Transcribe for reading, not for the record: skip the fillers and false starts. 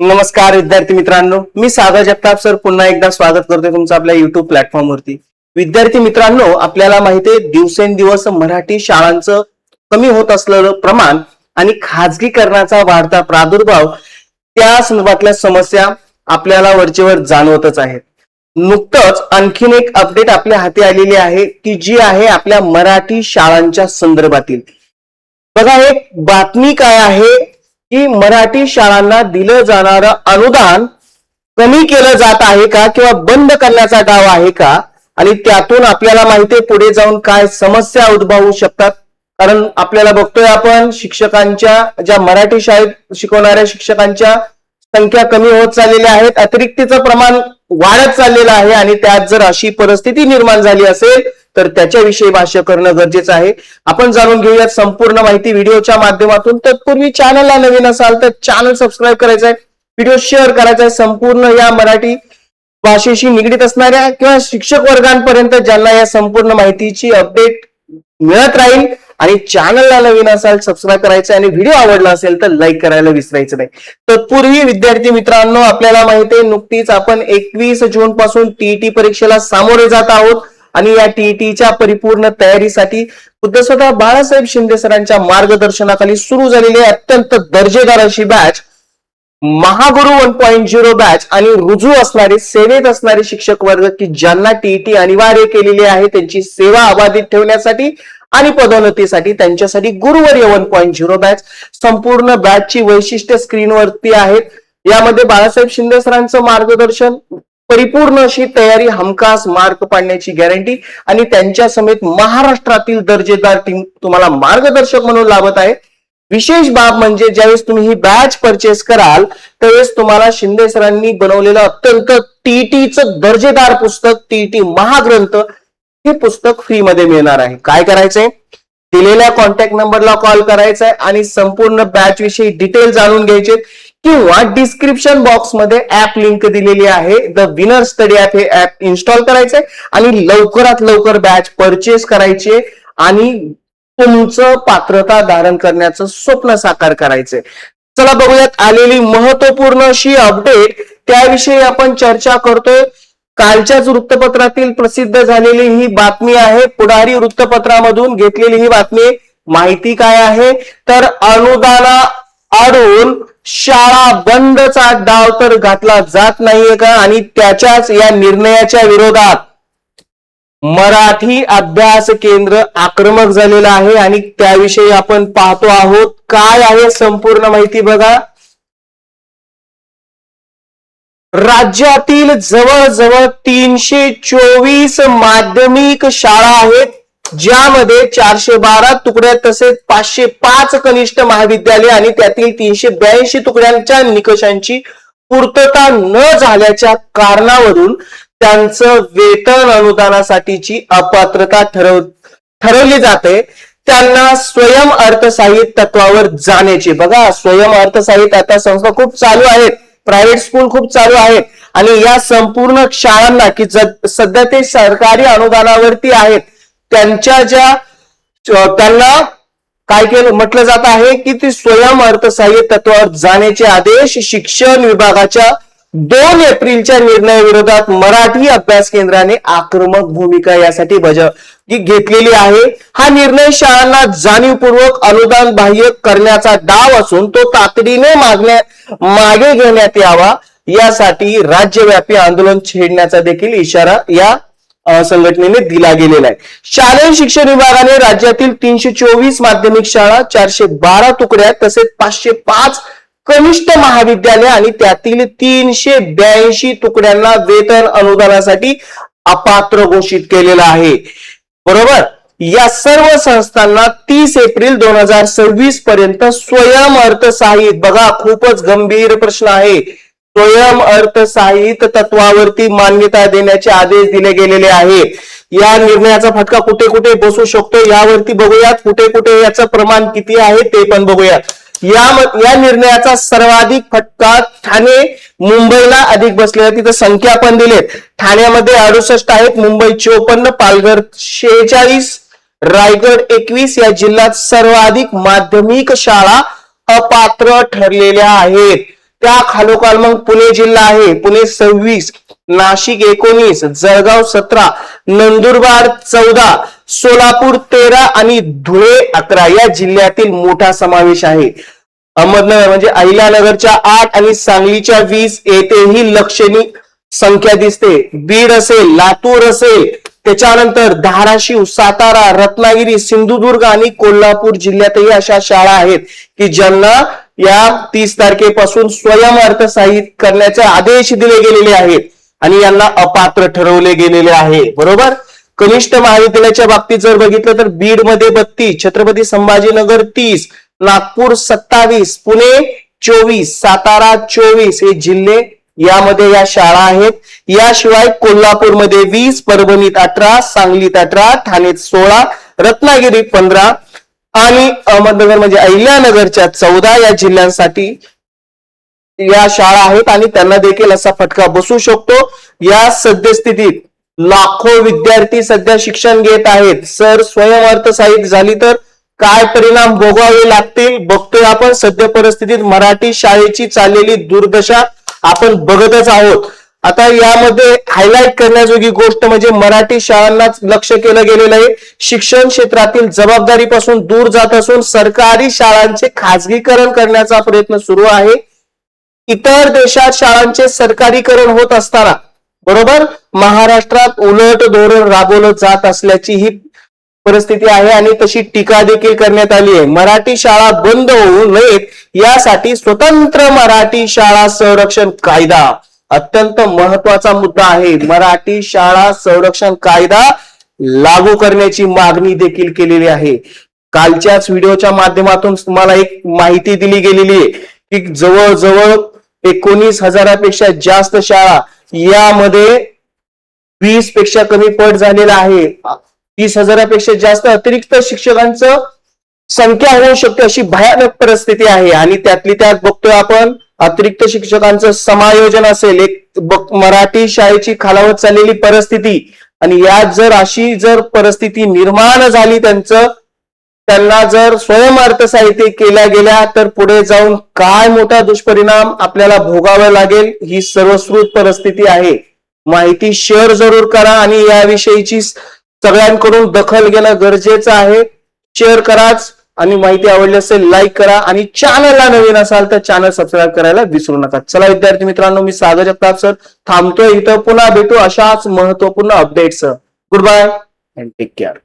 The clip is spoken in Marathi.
नमस्कार विद्यार्थी मित्रांनो, मी सागर जगताप सर पुन्हा एकदा स्वागत करतोय तुमचं आपल्या युट्यूब प्लॅटफॉर्मवरती। विद्यार्थी मित्रांनो, आपल्याला माहिती आहे दिवसेंदिवस मराठी शाळांचं कमी होत असलेलं प्रमाण आणि खाजगीकरणाचा वाढता प्रादुर्भाव त्या संदर्भातल्या समस्या आपल्याला वरचेवर जाणवतच आहेत। नुकतंच आणखीन एक अपडेट आपल्या हाती आलेली आहे की जी आहे आपल्या मराठी शाळांच्या संदर्भातील। बघा, एक बातमी काय आहे की मराठी शाळांना दिलं जाणारं अनुदान कमी केलं जात आहे का किंवा बंद करण्याचा डाव आहे का, आणि त्यातून आपल्याला माहितीये पुढे जाऊन काय समस्या उद्भवू शकतात। कारण आपल्याला बघतोय आपण शिक्षकांच्या ज्या मराठी शाळेत शिकवणाऱ्या शिक्षकांच्या संख्या कमी होत चाललेल्या आहेत, अतिरिक्तचं प्रमाण वाढत चाललेलं आहे आणि त्यात जर अशी परिस्थिती निर्माण झाली असेल तर त्याच्याविषयी भाष्य करणं गरजेचं आहे। आपण जाणून घेऊयात संपूर्ण माहिती व्हिडिओच्या माध्यमातून। तत्पूर्वी चॅनलला नवीन असाल तर चॅनल सबस्क्राईब करायचं आहे, व्हिडिओ शेअर करायचा आहे संपूर्ण या मराठी भाषेशी निगडीत असणाऱ्या किंवा शिक्षक वर्गांपर्यंत ज्यांना या संपूर्ण माहितीची अपडेट मिळत राहील। आणि चॅनलला नवीन असाल सबस्क्राईब करायचं आणि व्हिडिओ आवडला असेल तर लाईक करायला विसरायचं नाही। तत्पूर्वी विद्यार्थी मित्रांनो, आपल्याला माहिती आहे नुकतीच आपण 21 जून पासून टीईटी परीक्षेला सामोरे जात आहोत आणि या टीईटीच्या परिपूर्ण तयारीसाठी खुद्द स्वतः बाळासाहेब शिंदे सरांच्या मार्गदर्शनाखाली सुरू झालेली अत्यंत दर्जेदार अशी बॅच महागुरु 1.0 बॅच आणि रुजू असणारे सेवेत असणारे शिक्षक वर्ग की ज्यांना टीईटी अनिवार्य केलेली आहे त्यांची सेवा अबाधित ठेवण्यासाठी आणि पदोन्नतीसाठी त्यांच्यासाठी गुरुवर्य 1.0 बॅच। संपूर्ण बॅचची वैशिष्ट्य स्क्रीनवरती आहेत। यामध्ये बाळासाहेब शिंदे सरांचं मार्गदर्शन, परिपूर्ण अशी तयारी, हमखास मार्क पाडण्याची गॅरंटी आणि त्यांच्या समेत महाराष्ट्रातील दर्जेदार टीम तुम्हाला मार्गदर्शक म्हणून लाभत आहे। विशेष बाब म्हणजे ज्यावेळेस तुम्ही ही बॅच परचेस कराल त्यावेळेस तुम्हाला शिंदे सरांनी बनवलेलं अत्यंत टीईटीचं दर्जेदार पुस्तक टीईटी महाग्रंथ हे पुस्तक फ्री मध्ये मिळणार आहे। काय करायचंय, दिलेल्या कॉन्टॅक्ट नंबरला कॉल करायचा आहे आणि संपूर्ण बॅच विषयी डिटेल जाणून घ्यायचे किंवा डिस्क्रिप्शन बॉक्स मध्ये ऍप लिंक दिलेली आहे, द विनर स्टडी ऍप, हे ऍप इन्स्टॉल करायचंय आणि लवकरात लवकर बॅच परचेस करायचे आणि तुमचं पात्रता धारण करण्याचं स्वप्न साकार करायचंय। चला बघूयात आलेली महत्वपूर्ण अशी अपडेट, त्याविषयी आपण चर्चा करतोय। कालच्याच वृत्तपत्रातील प्रसिद्ध झालेली ही बातमी आहे, पुढारी वृत्तपत्रामधून घेतलेली ही बातमी। माहिती काय आहे तर अनुदाना आडून शाळा बंदचा डाव तर घातला जात नाहीये का, आणि त्याच्याच या निर्णयाच्या विरोधात मराठी अभ्यास केंद्र आक्रमक झालेलं आहे आणि त्याविषयी आपण पाहतो आहोत। काय आहे संपूर्ण माहिती बघा। राज्यातील जवळजवळ 324 माध्यमिक शाळा आहेत, ज्यामध्ये 412 तुकड्या तसेच 505 कनिष्ठ महाविद्यालय आणि त्यातील 382 तुकड्यांच्या निकषांची पूर्तता न झाल्याच्या कारणावरून त्यांचं वेतन अनुदानासाठीची अपात्रता ठरवली जाते। त्यांना स्वयं अर्थसहाय्यित तत्वावर जाण्याची, बघा स्वयं अर्थसहाय्यित आता संस्था खूप चालू आहेत, प्रायव्हेट स्कूल खूप चालू आहेत आणि या संपूर्ण शाळांना की सध्या ते सरकारी अनुदानावरती आहेत त्यांच्या त्यांना काय केलं म्हटलं जात आहे की ती स्वयं अर्थसहाय्यित तत्वावर जाण्याचे आदेश शिक्षण विभागाच्या 2 एप्रिलच्या निर्णयाविरोधात मराठी अभ्यास केंद्राने आक्रमक भूमिका यासाठी घेतलेली आहे। हा निर्णय शाळांना जाणीवपूर्वक अनुदान बाह्य करण्याचा डाव असून तो तातडीने मागे घेण्यात यावा यासाठी राज्यव्यापी आंदोलन छेडण्याचा देखील इशारा या संघटनेने दिला गेलेला आहे। शालेय शिक्षण विभागाने राज्यातील 324 माध्यमिक शाळा, 412 तुकड्या तसेच 505 कनिष्ठ महाविद्यालय आणि त्यातील 382 तुकड्यांना वेतन अनुदानासाठी अपात्र घोषित केलेलं आहे, बरोबर। या सर्व संस्थांना 30 एप्रिल 2026 पर्यंत स्वयं अर्थसहाय्यित, बघा खूपच गंभीर प्रश्न आहे, स्वयं अर्थसहाय्यित तत्वावरती मान्यता देण्याचे आदेश दिले गेलेले आहे। या निर्णयाचा फटका कुठे कुठे बसू शकतो यावरती बघूयात, कुठे कुठे याचं प्रमाण किती आहे ते पण बघूयात। या निर्णयाचा सर्वाधिक फटका ठाणे मुंबईला अधिक बसलेला, तिथं संख्या पण दिलेत। ठाण्यामध्ये 68 आहेत, मुंबई 54, पालघर 46, रायगड 21 या जिल्ह्यात सर्वाधिक माध्यमिक शाळा अपात्र ठरलेल्या आहेत। त्या खालोखाल मग पुणे जिल्हा आहे, पुणे 26, नाशिक 19, जळगाव 17, नंदुरबार 14, सोलापूर 13 आणि धुळे 11 या जिल्ह्यातील मोठा समावेश आहे. अहमदनगर म्हणजे अहिल्यानगरच्या 8 आणि सांगलीच्या 20 येथेही लक्षणीय संख्या दिसते. बीड असेल, लातूर असेल, त्याच्यानंतर धाराशिव, सातारा, रत्नागिरी, सिंधुदुर्ग आणि कोल्हापूर जिल्ह्यातही अशा शाळा आहेत की ज्यांना या 30 तारखेपासून स्वयं अर्थसहाय्यित करण्याचे आदेश दिले गेलेले आहेत आणि यांना अपात्र ठरवले गेलेले आहे. बरोबर. कनिष्ठ महाविद्यालयाच्या बाबतीत जर बघितलं तर बीड मध्ये 32, छत्रपती संभाजीनगर 30, नागपूर 27, पुणे 24, सातारा 24 हे जिल्हे यामध्ये या शाळा आहेत. याशिवाय कोल्हापूरमध्ये 20, परभणीत 18, सांगलीत 18, ठाण्यात 16, रत्नागिरी 15 आणि अहमदनगर म्हणजे अहिल्यानगरच्या 14 या जिल्ह्यांसाठी या शाळा आहेत आणि त्यांना देखील असा फटका बसू शकतो. या सद्यस्थितीत लाखो विद्यार्थी सध्या शिक्षण घेत आहेत. सर स्वयं अर्थसहाय्यित झाली तर काय परिणाम भोगावे लागतील बघतोय आपण. सध्या परिस्थितीत मराठी शाळेची चाललेली दुर्दशा आपण बघतच आहोत. आता यामध्ये हायलाइट करण्याजोगी गोष्ट म्हणजे मराठी शाळांनाच लक्ष केलं गेलेलं आहे. शिक्षण क्षेत्रातील जबाबदारीपासून दूर जात असून सरकारी शाळांचे खाजगीकरण करण्याचा प्रयत्न सुरू आहे. इतर देशात शाळांचे सरकारीकरण होत असताना बरोबर महाराष्ट्रात उलट धोरण राबवलं जात असल्याची ही परिस्थिती आहे आणि तशी टीका देखील करण्यात आली आहे. मराठी शाळा बंद होऊ नयेत यासाठी स्वतंत्र मराठी शाळा संरक्षण कायदा अत्यंत महत्वाचा मुद्दा आहे. मराठी शाळा संरक्षण कायदा लागू करण्याची मागणी देखील केलेली आहे. कालच्याच व्हिडिओच्या माध्यमातून तुम्हाला एक माहिती दिली गेलेली आहे की जवळजवळ 19,000पेक्षा जास्त शाळा यामध्ये 20 पेक्षा कमी पट झालेला आहे. 30,000पेक्षा जास्त अतिरिक्त शिक्षकांचं संख्या होऊ शकते अशी भयानक परिस्थिती आहे आणि त्यातली त्यात बघतोय आपण अतिरिक्त शिक्षकांचं समायोजन असेल, एक मराठी शाळेची खालावत चाललेली परिस्थिती आणि यात जर अशी जर परिस्थिती निर्माण झाली त्यांना जर स्वयं अर्थसहाय्यित केल्या गेल्या तर पुढे जाऊन काय मोठा दुष्परिणाम आपल्याला भोगावा लागेल ही सर्वश्रुत परिस्थिती आहे. माहिती शेअर जरूर करा आणि याविषयीची सगळ्यांकडून दखल घेणं गरजेचं आहे. शेअर कराच आणि माहिती आवडली असेल लाईक करा आणि चॅनलला नवीन असाल तर चॅनल सबस्क्राईब करायला विसरू नका. चला विद्यार्थी मित्रांनो, मी सागर जगताप सर थांबतोय इथं. पुन्हा भेटू अशाच महत्वपूर्ण updates. Good bye and take care.